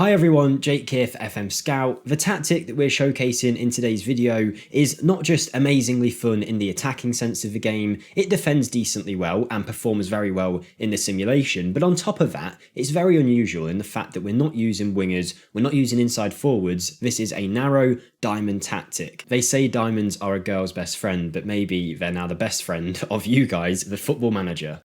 Hi everyone, Jake here for FMSCOUT. The tactic that we're showcasing in today's video is not just amazingly fun in the attacking sense of the game, it defends decently well and performs very well in the simulation, but on top of that, it's very unusual in the fact that we're not using wingers, we're not using inside forwards, this is a narrow diamond tactic. They say diamonds are a girl's best friend, but maybe they're now the best friend of you guys, the football manager.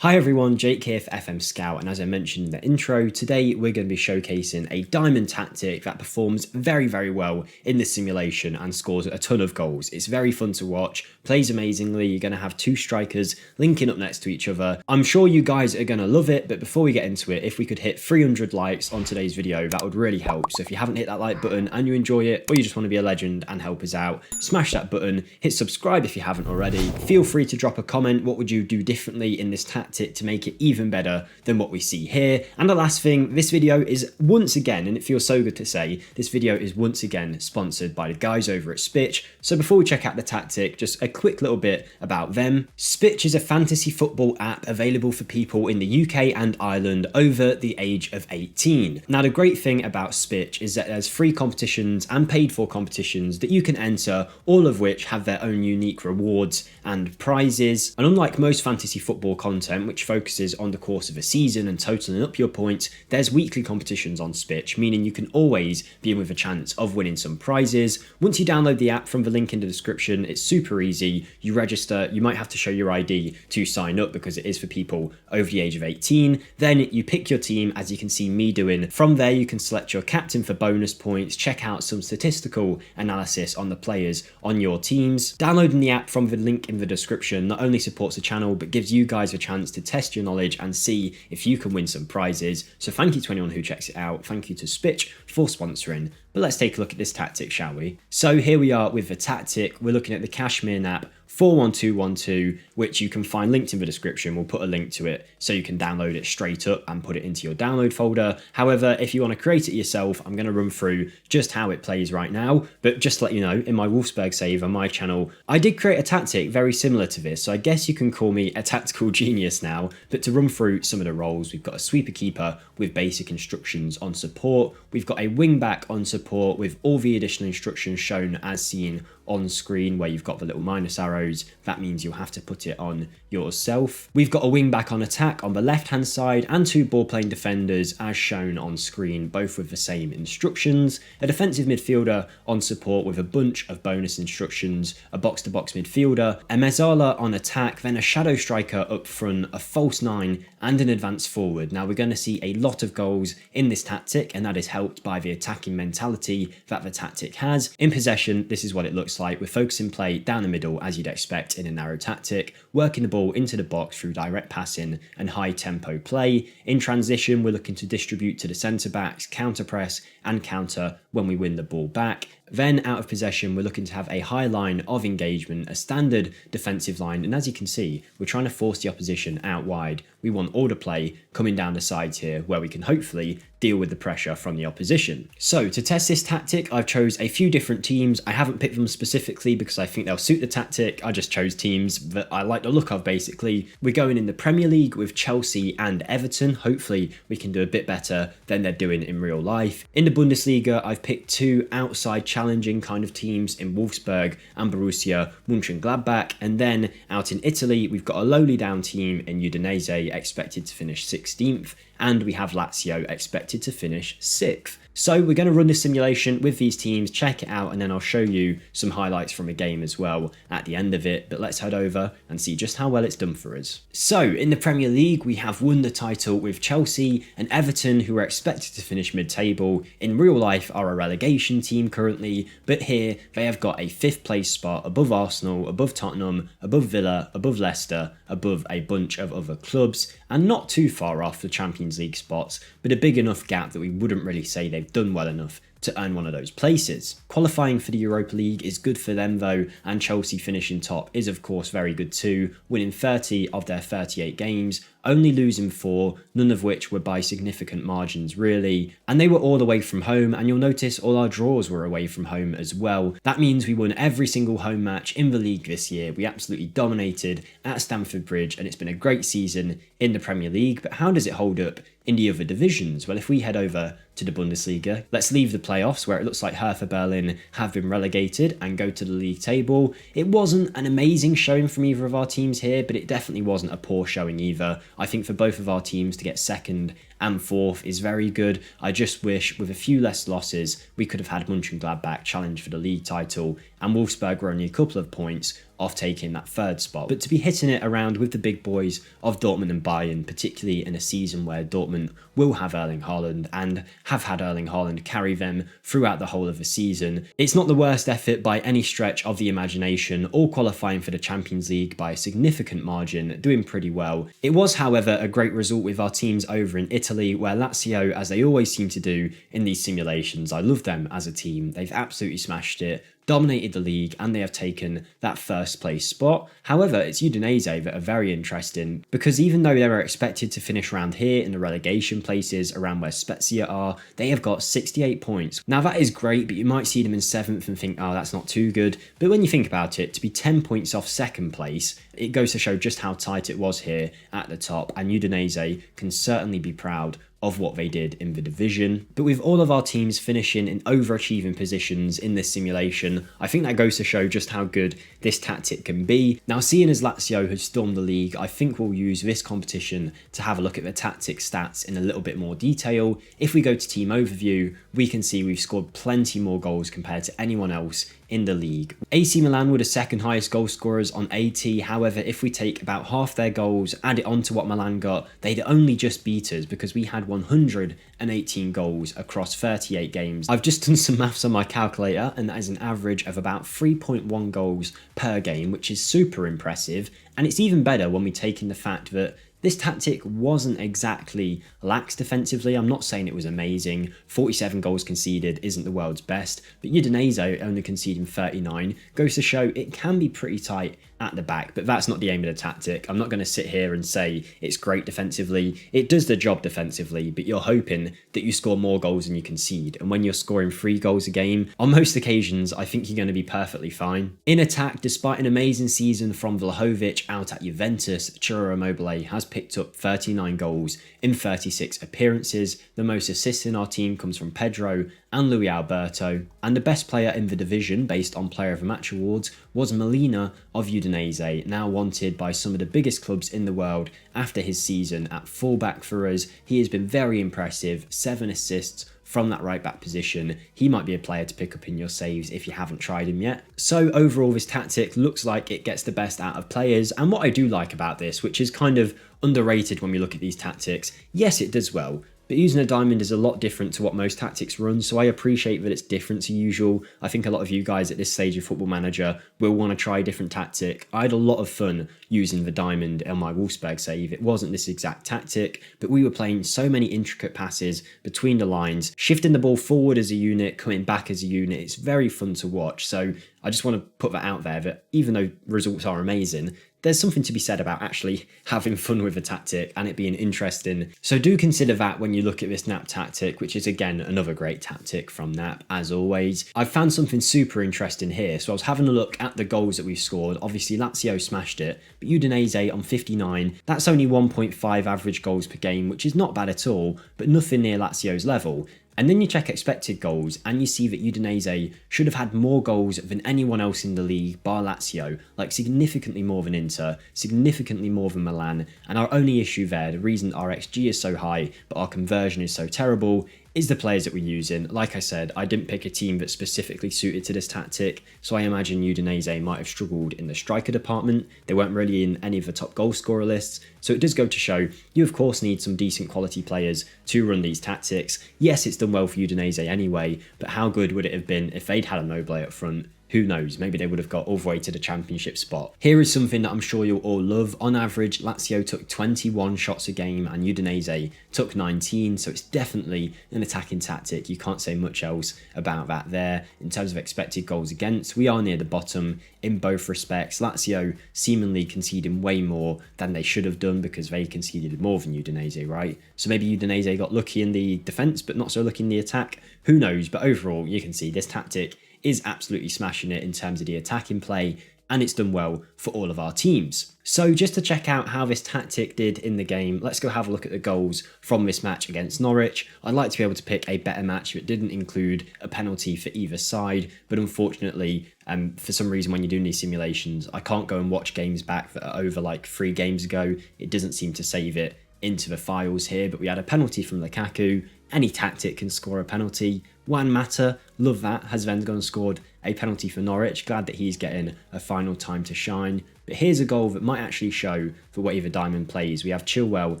Hi everyone, Jake here for FMSCOUT, and as I mentioned in the intro, today we're going to be showcasing a diamond tactic that performs very well in this simulation and scores a ton of goals. It's very fun to watch, plays amazingly, you're going to have two strikers linking up next to each other. I'm sure you guys are going to love it, but before we get into it, if we could hit 300 likes on today's video, that would really help. So if you haven't hit that like button and you enjoy it, or you just want to be a legend and help us out, smash that button, hit subscribe if you haven't already. Feel free to drop a comment, what would you do differently in this tactic to make it even better than what we see here. And the last thing, this video is once again, and it feels so good to say, this video is once again sponsored by the guys over at Spitch. So before we check out the tactic, just a quick little bit about them. Spitch is a fantasy football app available for people in the UK and Ireland over the age of 18. Now the great thing about Spitch is that there's free competitions and paid for competitions that you can enter, all of which have their own unique rewards and prizes. And unlike most fantasy football content, which focuses on the course of a season and totaling up your points, there's weekly competitions on Spitch, meaning you can always be in with a chance of winning some prizes. Once you download the app from the link in the description, it's super easy. You register, you might have to show your ID to sign up because it is for people over the age of 18. Then you pick your team, as you can see me doing. From there, you can select your captain for bonus points, check out some statistical analysis on the players on your teams. Downloading the app from the link in the description not only supports the channel, but gives you guys a chance to test your knowledge and see if you can win some prizes. So thank you to anyone who checks it out. Thank you to Spitch for sponsoring. But let's take a look at this tactic, shall we? So here we are with the tactic. We're looking at the Kashmir Knap 41212, which you can find linked in the description. We'll put a link to it so you can download it straight up and put it into your download folder. However, if you want to create it yourself, I'm going to run through just how it plays right now. But just to let you know, in my Wolfsburg save on my channel, I did create a tactic very similar to this. So I guess you can call me a tactical genius now. But to run through some of the roles, we've got a sweeper keeper with basic instructions on support. We've got a wing back on support with all the additional instructions shown as seen on screen, where you've got the little minus arrows. That means you'll have to put it on yourself. We've got a wing back on attack on the left hand side and two ball playing defenders as shown on screen, both with the same instructions. A defensive midfielder on support with a bunch of bonus instructions, a box to box midfielder, a mezzala on attack, then a shadow striker up front, a false nine and an advanced forward. Now we're going to see a lot of goals in this tactic, and that is helped by the attacking mentality that the tactic has. In possession, this is what it looks like. We're focusing play down the middle as you'd expect in a narrow tactic, working the ball into the box through direct passing and high tempo play. In transition, we're looking to distribute to the centre backs, counter press and counter when we win the ball back. Then out of possession, we're looking to have a high line of engagement, a standard defensive line, and as you can see, we're trying to force the opposition out wide. We want order play coming down the sides here, where we can hopefully deal with the pressure from the opposition. So to test this tactic, I've chose a few different teams. I haven't picked them specifically because I think they'll suit the tactic. I just chose teams that I like the look of, basically. We're going in the Premier League with Chelsea and Everton. Hopefully we can do a bit better than they're doing in real life. In the Bundesliga, I've picked two outside challenging kind of teams in Wolfsburg and Borussia Mönchengladbach. And then out in Italy, we've got a lowly down team in Udinese, expected to finish 16th. And we have Lazio expected to finish 6th. So we're going to run this simulation with these teams, check it out, and then I'll show you some highlights from a game as well at the end of it. But let's head over and see just how well it's done for us. So in the Premier League, we have won the title with Chelsea and Everton, who are expected to finish mid-table. In real life are a relegation team currently, but here they have got a 5th place spot above Arsenal, above Tottenham, above Villa, above Leicester, above a bunch of other clubs, and not too far off the Champions League spots, but a big enough gap that we wouldn't really say they've done well enough to earn one of those places. Qualifying for the Europa League is good for them though, and Chelsea finishing top is of course very good too, winning 30 of their 38 games, only losing 4, none of which were by significant margins really, and they were all away from home, and you'll notice all our draws were away from home as well. That means we won every single home match in the league this year. We absolutely dominated at Stamford Bridge, and it's been a great season in the Premier League. But how does it hold up in the other divisions? Well, if we head over to the Bundesliga, let's leave the playoffs where it looks like Hertha Berlin have been relegated and go to the league table. It wasn't an amazing showing from either of our teams here, but it definitely wasn't a poor showing either. I think for both of our teams to get second and fourth is very good. I just wish with a few less losses we could have had Mönchengladbach challenge for the league title, and Wolfsburg were only a couple of points off taking that third spot. But to be hitting it around with the big boys of Dortmund and Bayern, particularly in a season where Dortmund will have Erling Haaland and have had Erling Haaland carry them throughout the whole of the season, it's not the worst effort by any stretch of the imagination, all qualifying for the Champions League by a significant margin, doing pretty well. It was, however, a great result with our teams over in Italy, where Lazio, as they always seem to do in these simulations, I love them as a team, they've absolutely smashed it, dominated the league, and they have taken that first place spot. However, it's Udinese that are very interesting, because even though they were expected to finish around here in the relegation places, around where Spezia are, they have got 68 points. Now that is great, but you might see them in 7th and think, oh, that's not too good. But when you think about it, to be 10 points off second place, it goes to show just how tight it was here at the top, and Udinese can certainly be proud of what they did in the division. But with all of our teams finishing in overachieving positions in this simulation, I think that goes to show just how good this tactic can be. Now, seeing as Lazio has stormed the league, I think we'll use this competition to have a look at the tactic stats in a little bit more detail. If we go to team overview, we can see we've scored plenty more goals compared to anyone else in the league. AC Milan were the second highest goal scorers on 80. However, if we take about half their goals, add it on to what Milan got, they'd only just beat us because we had 118 goals across 38 games. I've just done some maths on my calculator, and that is an average of about 3.1 goals per game, which is super impressive. And it's even better when we take in the fact that this tactic wasn't exactly lax defensively. I'm not saying it was amazing. 47 goals conceded isn't the world's best, but Udinese only conceding 39 goes to show it can be pretty tight at the back, but that's not the aim of the tactic. I'm not going to sit here and say it's great defensively. It does the job defensively, but you're hoping that you score more goals than you concede. And when you're scoring 3 goals a game, on most occasions, I think you're going to be perfectly fine. In attack, despite an amazing season from Vlahovic out at Juventus, Ciro Immobile has picked up 39 goals in 36 appearances. The most assists in our team comes from Pedro and Luis Alberto, and the best player in the division based on Player of the Match awards was Molina of Udinese, now wanted by some of the biggest clubs in the world after his season at fullback for us. He has been very impressive, 7 assists from that right back position. He might be a player to pick up in your saves if you haven't tried him yet. So overall, this tactic looks like it gets the best out of players, and what I do like about this, which is kind of underrated when we look at these tactics, yes, it does well, but using a diamond is a lot different to what most tactics run, so I appreciate that it's different to usual. I think a lot of you guys at this stage of Football Manager will want to try a different tactic. I had a lot of fun using the diamond on my Wolfsburg save. It wasn't this exact tactic, but we were playing so many intricate passes between the lines, shifting the ball forward as a unit, coming back as a unit. It's very fun to watch, so I just want to put that out there, that even though results are amazing, there's something to be said about actually having fun with a tactic and it being interesting. So do consider that when you look at this Knap Tactic, which is again another great tactic from Knap as always. I've found something super interesting here. So I was having a look at the goals that we've scored. Obviously Lazio smashed it, but Udinese on 59, that's only 1.5 average goals per game, which is not bad at all, but nothing near Lazio's level. And then you check expected goals and you see that Udinese should have had more goals than anyone else in the league bar Lazio, like significantly more than Inter, significantly more than Milan. And our only issue there, the reason our XG is so high but our conversion is so terrible, is the players that we're using. Like I said, I didn't pick a team that's specifically suited to this tactic, so I imagine Udinese might have struggled in the striker department. They weren't really in any of the top goal scorer lists, so it does go to show you of course need some decent quality players to run these tactics. Yes, it's done well for Udinese anyway, but how good would it have been if they'd had Immobile up front who knows, maybe they would have got all the way to the championship spot. Here is something that I'm sure you'll all love. On average, Lazio took 21 shots a game and Udinese took 19, so it's definitely an attacking tactic. You can't say much else about that there. In terms of expected goals against, we are near the bottom in both respects. Lazio seemingly conceding way more than they should have done because they conceded more than Udinese, right? So maybe Udinese got lucky in the defence but not so lucky in the attack. Who knows? But overall, you can see this tactic is absolutely smashing it in terms of the attacking play, and it's done well for all of our teams. So just to check out how this tactic did in the game, let's go have a look at the goals from this match against Norwich. I'd like to be able to pick a better match if it didn't include a penalty for either side, but unfortunately, for some reason when you're doing these simulations, I can't go and watch games back that are over like 3 games ago. It doesn't seem to save it into the files here, but we had a penalty from Lukaku. Any tactic can score a penalty. Juan Mata, love that, has then gone and scored a penalty for Norwich. Glad that he's getting a final time to shine. But here's a goal that might actually show the way the Diamond plays. We have Chilwell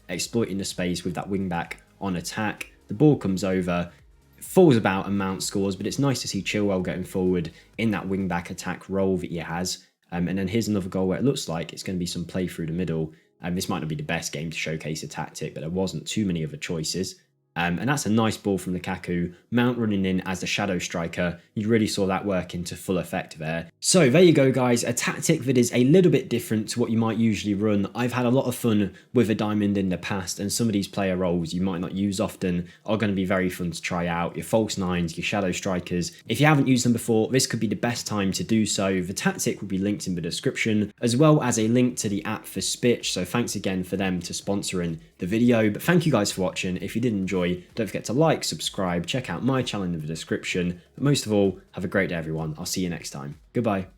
exploiting the space with that wing back on attack. The ball comes over, falls about and Mount scores, but it's nice to see Chilwell getting forward in that wing back attack role that he has. And then here's another goal where it looks like it's going to be some play through the middle. This might not be the best game to showcase a tactic, but there wasn't too many other choices. And that's a nice ball from Lukaku. Mount running in as the shadow striker. You really saw that work into full effect there. So there you go, guys. A tactic that is a little bit different to what you might usually run. I've had a lot of fun with a Diamond in the past, and some of these player roles you might not use often are going to be very fun to try out. Your false nines, your shadow strikers. If you haven't used them before, this could be the best time to do so. The tactic will be linked in the description, as well as a link to the app for Spitch. So thanks again for them to sponsoring the video. But thank you guys for watching. If you did enjoy, don't forget to like, subscribe, check out my channel in the description. But most of all, have a great day, everyone. I'll see you next time. Goodbye.